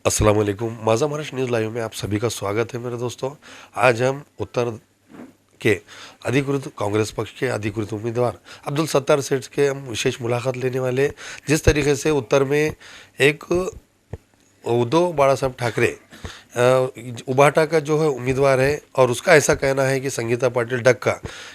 अस्सलाम वालेकुम। माझा महाराष्ट्र न्यूज़ लाइव में आप सभी का स्वागत है मेरे दोस्तों। आज हम उत्तर के अधिकृत कांग्रेस पक्ष के अधिकृत उम्मीदवार अब्दुल सत्तार सेठ के हम विशेष मुलाकात लेने वाले। जिस तरीके से उत्तर में एक उद्धव बाला साहब ठाकरे उबाटा का जो है उम्मीदवार है और उसका ऐसा कहना है कि संगीता पाटिल डक्का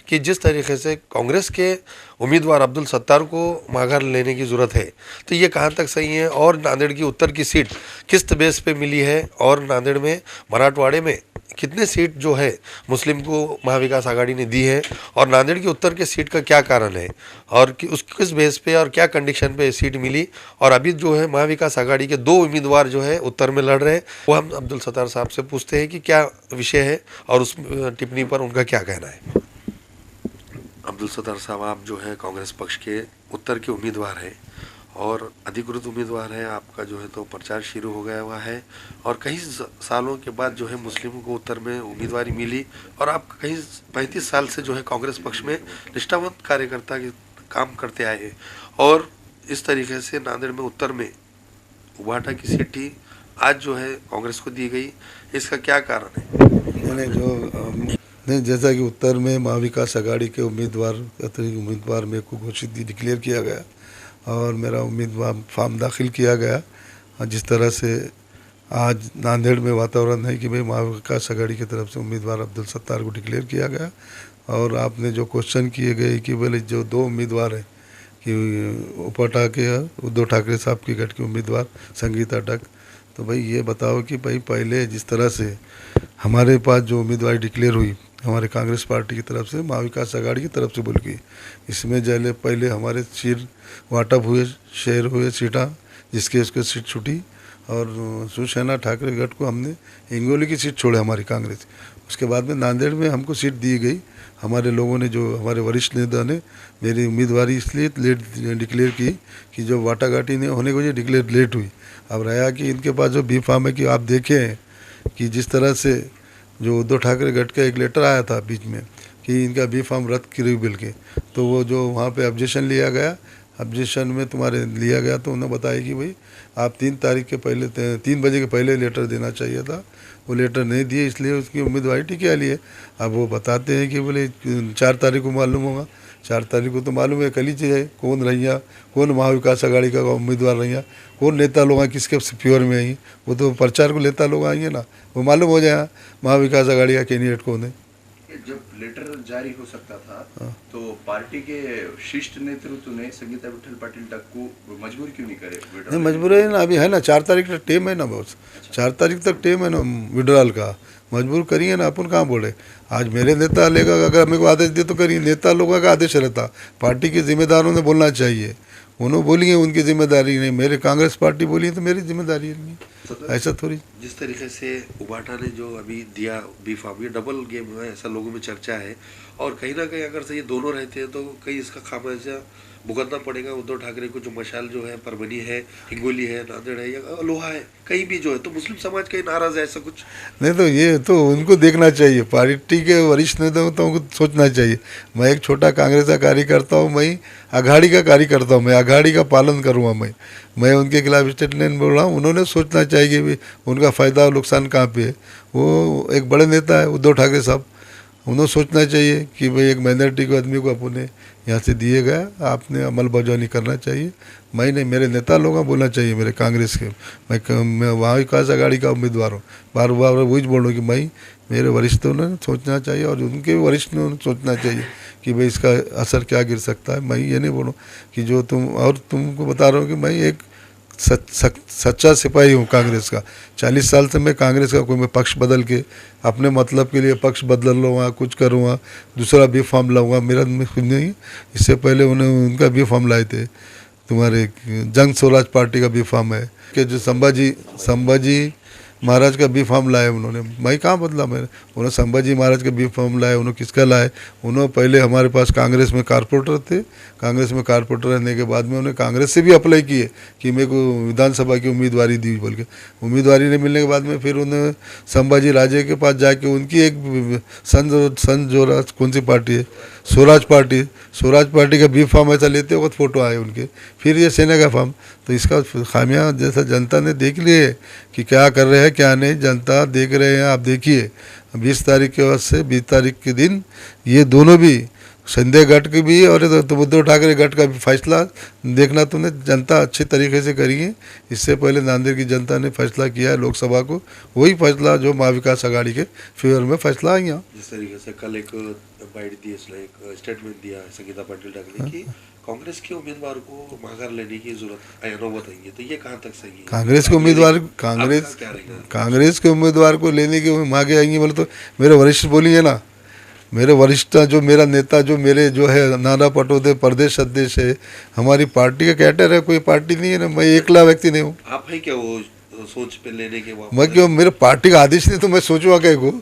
कि जिस तरीके से कांग्रेस के उम्मीदवार अब्दुल सत्तार को माघार लेने की ज़रूरत है, तो ये कहाँ तक सही है और नांदेड़ की उत्तर की सीट किस बेस पे मिली है और नांदेड़ में मराठवाड़े में कितने सीट जो है मुस्लिम को महाविकास आघाड़ी ने दी है और नांदेड़ की उत्तर के सीट का क्या कारण है और कि उस किस बेस पे और क्या कंडीशन पे सीट मिली। और अभी जो है महाविकास आघाड़ी के दो उम्मीदवार जो है उत्तर में लड़ रहे हैं, वो हम अब्दुल सत्तार साहब से पूछते हैं कि क्या विषय है और उस टिप्पणी पर उनका क्या कहना है। अब्दुल सत्तार साहब, आप जो है कांग्रेस पक्ष के उत्तर के उम्मीदवार हैं और अधिकृत उम्मीदवार है, आपका जो है तो प्रचार शुरू हो गया हुआ है और कई सालों के बाद जो है मुस्लिमों को उत्तर में उम्मीदवारी मिली और आप कई 35 साल से जो है कांग्रेस पक्ष में निष्ठावंत कार्यकर्ता के काम करते आए हैं और इस तरीके से नांदेड़ में उत्तर में उबाटा की सीट ही आज जो है कांग्रेस को दी गई, इसका क्या कारण है? नहीं, जैसा कि उत्तर में महाविकास आघाड़ी के उम्मीदवार मेरे को घोषित डिक्लेयर किया गया और मेरा उम्मीदवार फॉर्म दाखिल किया गया। जिस तरह से आज नांदेड़ में वातावरण है कि भाई महाविकास आघाड़ी की तरफ से उम्मीदवार अब्दुल सत्तार को डिक्लेयर किया गया और आपने जो क्वेश्चन किए गए कि बोले जो दो उम्मीदवार हैं कि उपाटा के उद्धव ठाकरे साहब की गठ के उम्मीदवार संगीता डक, तो भाई ये बताओ कि भाई पहले जिस तरह से हमारे पास जो उम्मीदवारी डिक्लेयर हुई हमारे कांग्रेस पार्टी की तरफ से महाविकास आघाड़ी की तरफ से बोल गई, इसमें जैसे पहले हमारे सीट वाटअप हुए, शेयर हुए सीटा, जिसके उसके सीट छूटी और शिवसेना ठाकरे गठ को हमने हिंगोली की सीट छोड़े हमारी कांग्रेस। उसके बाद में नांदेड़ में हमको सीट दी गई। हमारे लोगों ने, जो हमारे वरिष्ठ नेता ने मेरी उम्मीदवारी इसलिए लेट डिक्लेयर की कि जो वाटाघाटी ने होने की वजह डिक्लेयर लेट हुई। अब रहा कि इनके पास जो बी फार्म है कि आप देखें कि जिस तरह से जो उद्धव ठाकरे गठ का एक लेटर आया था बीच में कि इनका बी फार्म रद्द करी बिल के, तो वो जो वहाँ पे ऑब्जेक्शन लिया गया, ऑब्जेक्शन में तुम्हारे लिया गया तो उन्होंने बताया कि भाई आप 3 तारीख के पहले 3 बजे के पहले लेटर देना चाहिए था, वो लेटर नहीं दिए, इसलिए उसकी उम्मीदवारी टिका ली है। अब वो बताते हैं कि बोले 4 तारीख को मालूम होगा। 4 तारीख को तो मालूम है, कल ही चाहिए कौन रहिया, कौन महाविकास आघाड़ी का उम्मीदवार रहिया, कौन नेता लोग किसके प्योर में आई, वो तो प्रचार को नेता लोग आएंगे ना, वो मालूम हो जाए महाविकास आघाड़ी का कैंडिडेट कौन है। जब लेटर जारी हो सकता था तो पार्टी के शीर्ष नेतृत्व ने संगीता विठल पाटिल डक को मजबूर क्यों नहीं करे? नहीं, मजबूर है ना, अभी है ना 4 तारीख तक टेम है ना, बस 4 तारीख तक टेम है ना विड्रॉल का, मजबूर करिए ना, अपन कहाँ बोले। आज मेरे नेता लेगा, अगर मेरे को आदेश दे तो करिए, नेता लोगों का आदेश रहता, पार्टी के जिम्मेदारों ने बोलना चाहिए, उन्होंने बोलिए उनकी जिम्मेदारी नहीं, मेरे कांग्रेस पार्टी बोली तो मेरी जिम्मेदारी नहीं, ऐसा थोड़ी। जिस तरीके से उबाटा ने जो अभी दिया बी फार्म, ये डबल गेम है ऐसा लोगों में चर्चा है और कहीं ना कहीं अगर से ये दोनों रहते हैं तो कहीं इसका खामियाजा भुगतना पड़ेगा उद्धव ठाकरे को। जो मशाल जो है परभनी है, हिंगोली है, नांदेड़ है या लोहा है, कहीं भी जो है तो मुस्लिम समाज कहीं नाराज है, ऐसा कुछ नहीं। तो ये तो उनको देखना चाहिए, पार्टी के वरिष्ठ नेताओं को सोचना चाहिए। मैं एक छोटा कांग्रेस का कार्यकर्ता हूँ, मैं अघाड़ी का कार्यकर्ता हूँ, मैं अघाड़ी का पालन करूँगा। मैं उनके खिलाफ स्टेटमेंट बोल रहा हूँ, उन्होंने सोचना चाहिए कि भी उनका फ़ायदा और नुकसान कहाँ पे है। वो एक बड़े नेता है उद्धव ठाकरे साहब, उन्हें सोचना चाहिए कि भाई एक माइनॉरिटी को आदमी को अपने यहाँ से दिए गया, आपने अमल बजावनी करना चाहिए। मैं नहीं, मेरे नेता लोगों को बोलना चाहिए, मेरे कांग्रेस के। मैं महाविकास आघाड़ी का उम्मीदवार हूँ, बार बार वही बोल रहा हूँ कि मैं, मेरे वरिष्ठों ने सोचना चाहिए और उनके वरिष्ठ ने सोचना चाहिए कि भाई इसका असर क्या गिर सकता है। मैं ये नहीं बोलूँ कि जो तुमको बता रहा हूँ कि मैं एक सच्चा सिपाही हूँ कांग्रेस का। 40 साल से मैं कांग्रेस का, कोई मैं पक्ष बदल के अपने मतलब के लिए पक्ष बदल लूँगा, कुछ करूँगा, दूसरा बी फॉर्म लाऊंगा, मेरा नहीं। इससे पहले उनका बी फॉर्म लाए थे, तुम्हारे जंग स्वराज पार्टी का बी फॉर्म है कि जो संभाजी महाराज का बी फॉर्म लाए उन्होंने, मैं कहाँ बदला मैंने, उन्होंने संभाजी महाराज का बी फॉर्म लाए, उन्होंने किसका लाए, उन्होंने पहले हमारे पास कांग्रेस में कारपोरेटर थे, कांग्रेस में कारपोरेटर रहने के बाद में उन्होंने कांग्रेस से भी अप्लाई किए कि मेरे को विधानसभा की उम्मीदवारी दी बोल के, उम्मीदवारी नहीं मिलने के बाद में फिर उन्होंने संभाजी राजे के पास जाके उनकी एक सन जो कौन सी पार्टी है, स्वराज पार्टी का बी फॉर्म ऐसा लेते वक्त फ़ोटो आए उनके, फिर ये सेना का फॉर्म। तो इसका खामियां जैसा जनता ने देख लिए कि क्या कर रहे हैं क्या नहीं, जनता देख रहे हैं। आप देखिए 20 तारीख के बाद से 20 तारीख के दिन ये दोनों भी संजय गट की भी और तो उद्धव ठाकरे गट का भी फैसला देखना तुमने, जनता अच्छे तरीके से करी है। इससे पहले नांदेड़ की जनता ने फैसला किया है लोकसभा को, वही फैसला जो महाविकास आघाड़ी के फेवर में फैसला आई यहाँ। जिस तरीके से कल एक बाइट दी, एक स्टेटमेंट दिया संगीता पाटिल ने कि कांग्रेस के उम्मीदवार को मांगर लेने की जरूरत नौबत आई है, तो ये कहाँ तक सही है? कांग्रेस के उम्मीदवार कांग्रेस के उम्मीदवार को लेने की मांगे आएंगी बोले तो मेरे वरिष्ठ बोलेंगे ना, मेरे वरिष्ठ जो मेरा नेता जो मेरे जो है नाना पटोदे प्रदेश अध्यक्ष है, हमारी पार्टी का कैडर है, कोई पार्टी नहीं है ना, मैं एकला व्यक्ति नहीं हूँ। आप है क्या वो सोच पे लेने के बाद? मैं क्यों, मेरे पार्टी का आदेश नहीं तो मैं सोचूंगा क्या को,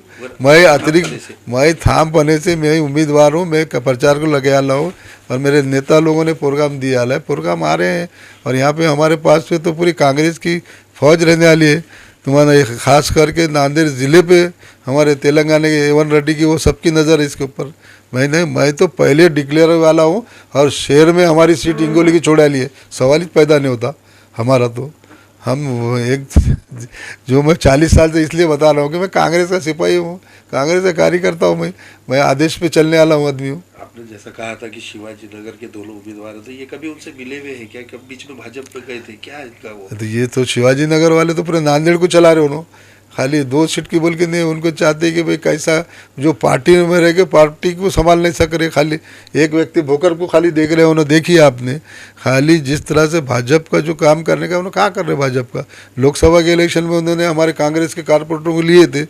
मैं अतिरिक्त मैं थाम पने से मैं उम्मीदवार हूँ, मैं प्रचार को लगे आला हूँ और मेरे नेता लोगों ने प्रोग्राम दिया है, प्रोग्राम आ रहे हैं और यहाँ पे हमारे पास पे तो पूरी कांग्रेस की फौज रहने वाली है। तुम्हारा खास करके नांदेड़ ज़िले पे हमारे तेलंगाना के A1 रेड्डी की वो सबकी नज़र है इसके ऊपर। मैं तो पहले डिक्लेयर वाला हूँ और शहर में हमारी सीट इंगोली की छोड़ा ली है, सवाल ही पैदा नहीं होता हमारा। तो हम एक जो मैं 40 साल से इसलिए बता रहा हूँ कि मैं कांग्रेस का सिपाही हूँ, कांग्रेस का कार्यकर्ता हूँ, मैं आदेश पे चलने वाला हूँ आदमी हूँ। आपने जैसा कहा था कि शिवाजी नगर के दोनों उम्मीदवार थे, ये कभी उनसे मिले हुए हैं क्या? कब बीच में भाजपा पे गए थे क्या इनका वो? तो ये तो शिवाजी नगर वाले तो पूरे नांदेड़ को चला रहे उन्होंने, खाली 2 सीट की बोल के नहीं, उनको चाहते कि भाई कैसा जो पार्टी में रह के पार्टी को संभाल नहीं सक रहे, खाली एक व्यक्ति भोकर को खाली देख रहे हैं उन्होंने। देखिए आपने खाली जिस तरह से भाजपा का जो काम करने का उन्होंने कहाँ कर रहे भाजपा का। लोकसभा के इलेक्शन में उन्होंने हमारे कांग्रेस के कारपोरेटरों को लिए थे,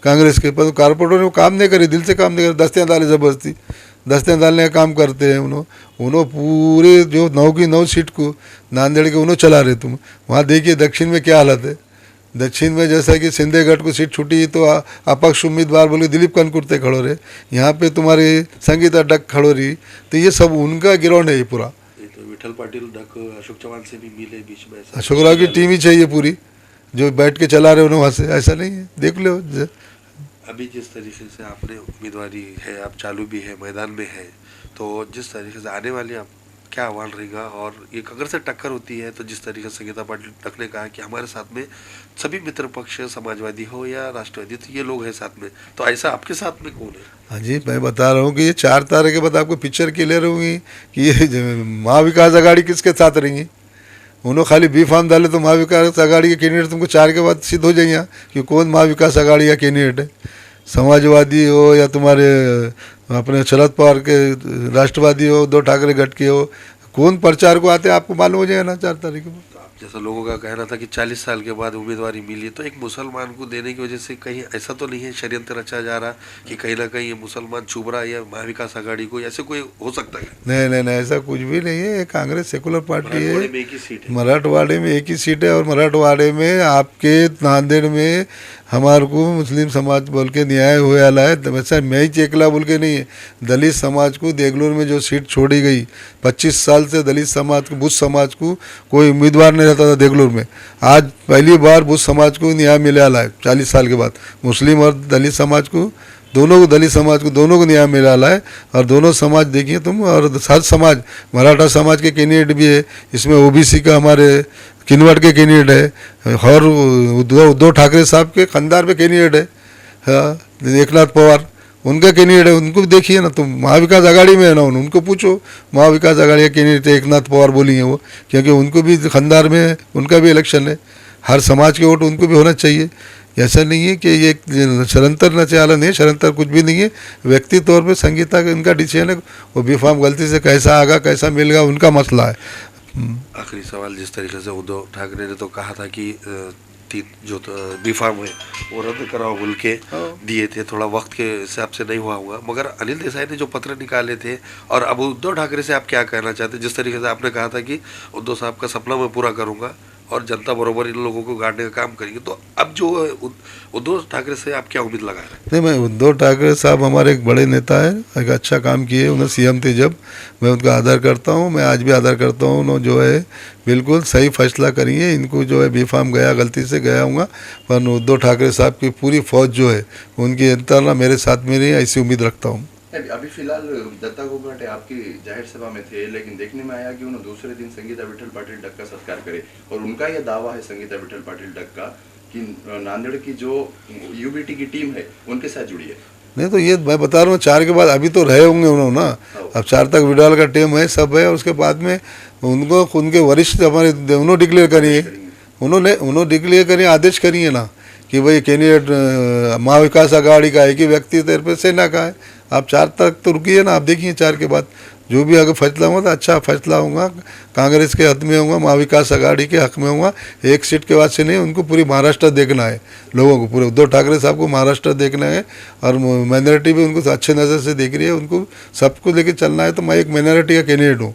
कांग्रेस के, पर कारपोरेटरों ने वो काम नहीं करे, दिल से काम नहीं करे, दस्तियाँ डाले ज़बरदस्ती, दस्तियाँ डालने का काम करते हैं उन्होंने पूरे जो 9 की 9 सीट को नांदेड़ के उन्होंने चला रहे। तुम वहाँ देखिए दक्षिण में क्या हालत है, दक्षिण में जैसा कि सिंधेगढ़ को सीट छूटी तो अपक्ष उम्मीदवार बोले दिलीप कनकुर्ते खड़ो रहे, यहाँ पे तुम्हारे संगीता डक खड़ो रही, तो ये सब उनका गिरोंड है ये पूरा। तो विठल पाटिल डक अशोक चौहान से भी मिले बीच में, अशोक राव की टीम ही चाहिए पूरी जो बैठ के चला रहे उन्होंने वहाँ से, ऐसा नहीं है, देख लो। अभी जिस तरीके से आपने उम्मीदवारी है, आप चालू भी है, मैदान में है, तो जिस तरीके से आने वाले आप क्या आह्वान रहेगा? और ये अगर से टक्कर होती है तो जिस तरीके से संगीता पाटिल डक ने कहा कि हमारे साथ में सभी मित्र पक्ष समाजवादी हो या राष्ट्रवादी, तो ये लोग हैं साथ में, तो ऐसा आपके साथ में कौन है? हाँ जी, मैं बता रहा हूँ कि ये 4 तारीख के बाद आपको पिक्चर क्लियर होगी कि ये महाविकास आघाड़ी किसके साथ रहेंगी। उन्होंने खाली बी फॉर्म डाले तो महाविकास आघाड़ी के कैंडिडेट तुमको 4 के बाद सिद्ध हो जाएंगे कि कौन महाविकास आघाड़ी का कैंडिडेट है, समाजवादी हो या तुम्हारे अपने शरद पवार के राष्ट्रवादी हो, उद्धव ठाकरे गट के हो, कौन प्रचार को आते आपको मालूम हो जाएगा ना 4 तारीख को। तो आप जैसा लोगों का कहना था कि 40 साल के बाद उम्मीदवारी मिली, तो एक मुसलमान को देने की वजह से कहीं ऐसा तो नहीं है षड्यंत्र रचा जा रहा कि कहीं ना कहीं ये मुसलमान छुप रहा है या महाविकास आघाड़ी को, ऐसे कोई हो सकता है? नहीं, ऐसा कुछ भी नहीं है, कांग्रेस सेकुलर पार्टी है, मराठवाड़े में एक ही सीट है, मराठवाड़े में एक ही सीट है और मराठवाड़े में आपके नांदेड़ में हमारे को मुस्लिम समाज बोल के न्याय हुए वाला है, वैसा मैं ही चेकला बोल के नहीं है। दलित समाज को देगलूर में जो सीट छोड़ी गई, 25 साल से दलित समाज को, बुद्ध समाज को कोई उम्मीदवार नहीं रहता था देगलूर में, आज पहली बार बुद्ध समाज को न्याय मिले वाला है 40 साल के बाद। मुस्लिम और दलित समाज को दोनों को, दलित समाज को दोनों को न्याय मिला वाला है और दोनों समाज देखिए तुम, और हर समाज, मराठा समाज के कैंडिडेट भी है इसमें, ओबीसी का हमारे किन्नौर के कैंडिडेट है और उद्धव ठाकरे साहब के खंदार पे कैंडिडेट है, हाँ, एकनाथ पवार उनका कैंडिडेट है, उनको भी देखिए ना तुम, महाविकास आघाड़ी में है ना, उनको पूछो महाविकास आघाड़ी का कैंडिडेट एकनाथ पवार बोलेंगे वो, क्योंकि उनको भी खंदार में उनका भी इलेक्शन है, हर समाज के वोट उनको भी होना चाहिए। ऐसा नहीं है कि ये शरंतर नचालन है, शरंतर कुछ भी नहीं है, व्यक्ति तौर पे संगीता का इनका डिसीजन है, वो बी फॉर्म गलती से कैसा आगा कैसा मिलेगा उनका मसला है। आखिरी सवाल, जिस तरीके से उद्धव ठाकरे ने तो कहा था कि 3 जो बी फॉर्म है वो रद्द कराओ बोल के दिए थे, थोड़ा वक्त के हिसाब से नहीं हुआ होगा, मगर अनिल देसाई ने जो पत्र निकाले थे, और अब उद्धव ठाकरे से आप क्या कहना चाहते हैं? जिस तरीके से आपने कहा था कि उद्धव साहब का सपना मैं पूरा करूंगा, और जनता बरोबर इन लोगों को गाड़ने का काम करेंगे। तो अब जो उद्धव ठाकरे से आप क्या उम्मीद लगा रहे हैं? नहीं, मैं उद्धव ठाकरे साहब हमारे एक बड़े नेता है, एक अच्छा काम किए, उन्हें सीएम थे जब, मैं उनका आदर करता हूँ, मैं आज भी आदर करता हूँ। उन्होंने जो है बिल्कुल सही फैसला करिए। इनको जो है बेफाम गया, गलती से गया हूँगा, पर उद्धव ठाकरे साहब की पूरी फौज जो है उनकी इंतला मेरे साथ में रही, ऐसी उम्मीद रखता हूँ। अभी फिलहाल दत्ता गोघाटे आपकी जाहिर सभा में थे, लेकिन देखने में आया कि उन्होंने दूसरे दिन संगीता विठल पाटिल डक्का सत्कार करे, और उनका यह दावा है संगीता विठल पाटिल डक्का कि नांदेड़ की जो यूबीटी की टीम है उनके साथ जुड़ी है। नहीं तो ये मैं बता रहा हूँ, 4 के बाद अभी तो रहे होंगे उन्होंने ना, अब 4 तक विड्रॉल का टीम है, सब है, और उसके बाद में उनको उनके वरिष्ठ हमारे उन्होंने डिक्लेयर करिए, उन्होंने डिक्लेयर करिए, आदेश करिए ना कि भाई कैंडिडेट महाविकास आघाड़ी का एक ही व्यक्ति तेरे पे सेना का है। आप 4 तक तो रुकिए ना, आप देखिए 4 के बाद जो भी अगर फैसला होगा तो अच्छा फैसला होगा, कांग्रेस के हक में होगा, महाविकास आघाड़ी के हक में होगा। एक सीट के बाद से नहीं, उनको पूरी महाराष्ट्र देखना है लोगों को, पूरे उद्धव ठाकरे साहब को महाराष्ट्र देखना है, और माइनॉरिटी भी उनको अच्छे नज़र से देख रही है, उनको सबको लेके चलना है। तो मैं एक माइनॉरिटी का कैंडिडेट हूँ।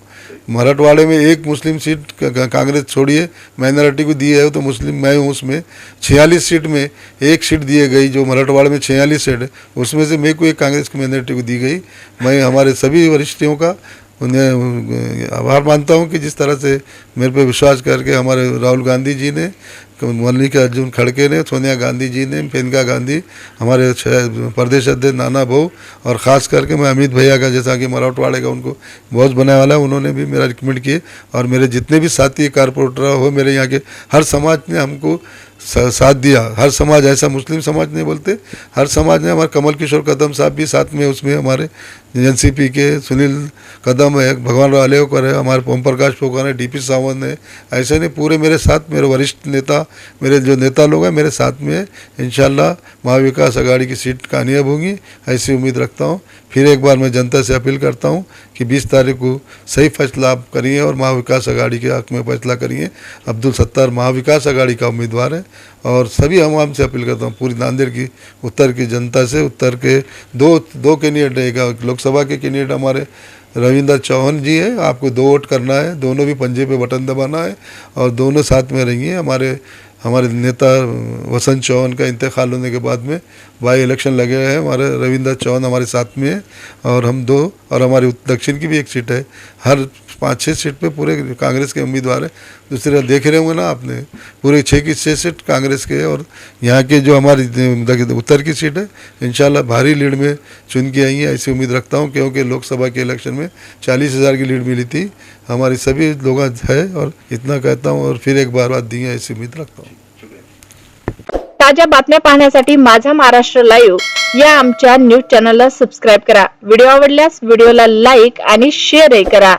मराठवाड़े में एक मुस्लिम सीट कांग्रेस छोड़िए, माइनॉरिटी को दी है, तो मुस्लिम मैं हूँ उसमें। 46 सीट में एक सीट दी गई, जो मराठवाड़े में 46 सीट है, उसमें से मेरे को एक कांग्रेस की माइनॉरिटी को दी गई। मैं हमारे सभी वरिष्ठों का उन्हें आभार मानता हूं कि जिस तरह से मेरे पे विश्वास करके हमारे राहुल गांधी जी ने, मल्लिकार्जुन खड़गे ने, सोनिया गांधी जी ने, प्रियंका गांधी, हमारे प्रदेश अध्यक्ष नाना भाऊ, और ख़ास करके मैं अमित भैया का, जैसा कि मराठवाड़े का उनको बॉस बनाने वाला है, उन्होंने भी मेरा रिकमेंड किए। और मेरे जितने भी साथी कारपोरेटर हो, मेरे यहाँ के हर समाज ने हमको साथ दिया। हर समाज, ऐसा मुस्लिम समाज नहीं बोलते, हर समाज ने। हमारे कमल किशोर कदम साहब भी साथ में, उसमें हमारे एनसीपी के सुनील कदम है, भगवान राव आलेकर है, हमारे ओम प्रकाश फोकान है, डीपी सावंत है, ऐसे नहीं पूरे मेरे साथ, मेरे वरिष्ठ नेता, मेरे जो नेता लोग हैं मेरे साथ में है। इंशाल्लाह महाविकास आघाड़ी की सीट कामयाब होगी, ऐसी उम्मीद रखता हूँ। फिर एक बार मैं जनता से अपील करता हूँ कि 20 तारीख को सही फैसला आप करिए और महाविकास आघाड़ी के हक में फैसला करिए। अब्दुल सत्तार महाविकास आघाड़ी का उम्मीदवार है, और सभी आवाम से अपील करता हूँ, पूरी नांदेड़ की उत्तर की जनता से। उत्तर के दो कैंडिडेट है, एक लोकसभा के कैंडिडेट हमारे रविंद्र चौहान जी है, आपको 2 वोट करना है, दोनों भी पंजे पे बटन दबाना है, और दोनों साथ में रहेंगे। हमारे नेता वसंत चौहान का इंतकाल होने के बाद में बाई इलेक्शन लगे हैं, हमारे रविंद्र चौहान हमारे साथ में है, और हम 2, और हमारी दक्षिण की भी एक सीट है। हर 5-6 सीट पे पूरे कांग्रेस के उम्मीदवार है। दूसरे देख रहे होंगे ना आपने, पूरे 6 की 6 सीट कांग्रेस के, और यहाँ के जो हमारी उत्तर की सीट है इंशाल्लाह भारी लीड में चुन के आई है, ऐसी उम्मीद रखता हूँ। क्योंकि लोकसभा के इलेक्शन में 40,000 की लीड मिली थी, हमारी सभी लोग है, और इतना कहता हूँ, और फिर एक बार दी है, ऐसी उम्मीद रखता हूँ। ताज्या बातम्या पाहण्यासाठी माझा महाराष्ट्र लाईव्ह या आमच्या न्यूज चॅनलला सबस्क्राईब करा। व्हिडिओ आवडल्यास व्हिडिओला लाईक आणि शेअरही करा।